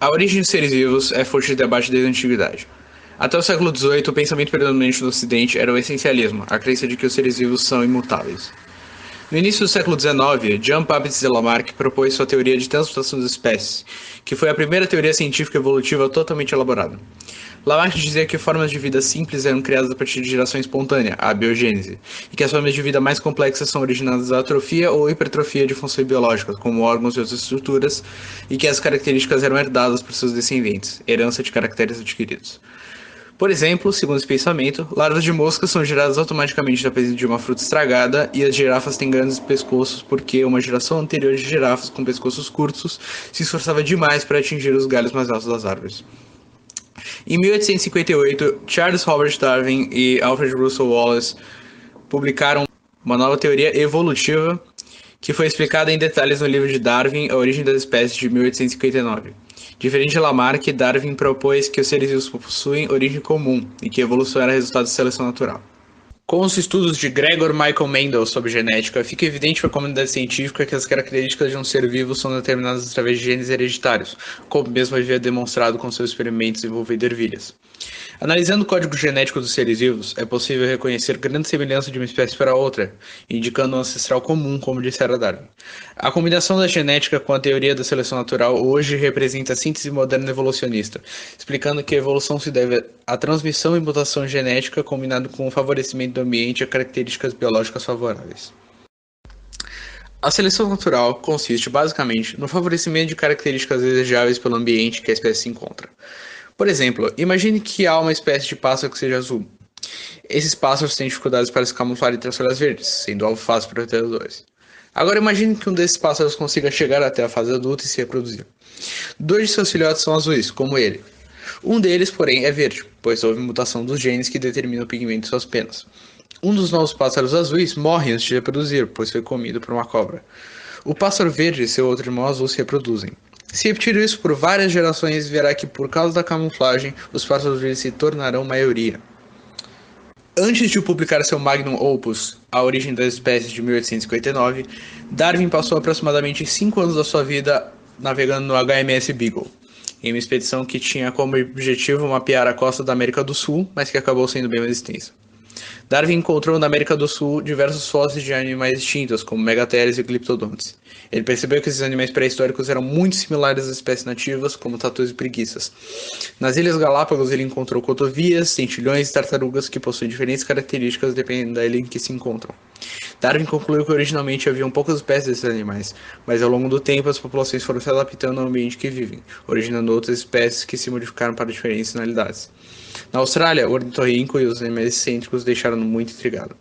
A origem dos seres vivos é fonte de debate desde a antiguidade. Até o século XVIII, o pensamento predominante no Ocidente era o essencialismo, a crença de que os seres vivos são imutáveis. No início do século XIX, Jean-Baptiste Lamarck propôs sua teoria de transmutação das espécies, que foi a primeira teoria científica evolutiva totalmente elaborada. Lamarck dizia que formas de vida simples eram criadas a partir de geração espontânea, a biogênese, e que as formas de vida mais complexas são originadas da atrofia ou hipertrofia de funções biológicas, como órgãos e outras estruturas, e que as características eram herdadas por seus descendentes, herança de caracteres adquiridos. Por exemplo, segundo esse pensamento, larvas de moscas são geradas automaticamente da presença de uma fruta estragada e as girafas têm grandes pescoços porque uma geração anterior de girafas com pescoços curtos se esforçava demais para atingir os galhos mais altos das árvores. Em 1858, Charles Robert Darwin e Alfred Russel Wallace publicaram uma nova teoria evolutiva que foi explicada em detalhes no livro de Darwin, A Origem das Espécies, de 1859. Diferente de Lamarck, Darwin propôs que os seres vivos possuem origem comum e que a evolução era resultado de seleção natural. Com os estudos de Gregor Michael Mendel sobre genética, fica evidente para a comunidade científica que as características de um ser vivo são determinadas através de genes hereditários, como mesmo havia demonstrado com seus experimentos envolvendo ervilhas. Analisando o código genético dos seres vivos, é possível reconhecer grande semelhança de uma espécie para outra, indicando um ancestral comum, como dissera Darwin. A combinação da genética com a teoria da seleção natural hoje representa a síntese moderna evolucionista, explicando que a evolução se deve à transmissão e mutação genética combinado com o favorecimento do ambiente a características biológicas favoráveis. A seleção natural consiste basicamente no favorecimento de características desejáveis pelo ambiente que a espécie se encontra. Por exemplo, imagine que há uma espécie de pássaro que seja azul. Esses pássaros têm dificuldades para se camuflar entre as folhas verdes, sendo alvo fácil para predadores. Agora imagine que um desses pássaros consiga chegar até a fase adulta e se reproduzir. Dois de seus filhotes são azuis, como ele. Um deles, porém, é verde, pois houve mutação dos genes que determinam o pigmento de suas penas. Um dos novos pássaros azuis morre antes de reproduzir, pois foi comido por uma cobra. O pássaro verde e seu outro irmão azul se reproduzem. Se repetir isso por várias gerações, verá que por causa da camuflagem, os pássaros verdes se tornarão maioria. Antes de publicar seu magnum opus, A Origem das Espécies, de 1859, Darwin passou aproximadamente 5 anos da sua vida navegando no HMS Beagle, em uma expedição que tinha como objetivo mapear a costa da América do Sul, mas que acabou sendo bem mais extensa. Darwin encontrou na América do Sul diversos fósseis de animais extintos, como megateres e gliptodontes. Ele percebeu que esses animais pré-históricos eram muito similares às espécies nativas, como tatus e preguiças. Nas Ilhas Galápagos, ele encontrou cotovias, tentilhões e tartarugas que possuem diferentes características dependendo da ilha em que se encontram. Darwin concluiu que originalmente haviam poucas espécies desses animais, mas ao longo do tempo as populações foram se adaptando ao ambiente que vivem, originando outras espécies que se modificaram para diferentes finalidades. Na Austrália, o ornitorrinco e os animais excêntricos deixaram-no muito intrigado.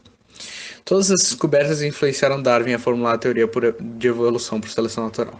Todas essas descobertas influenciaram Darwin a formular a teoria de evolução por seleção natural.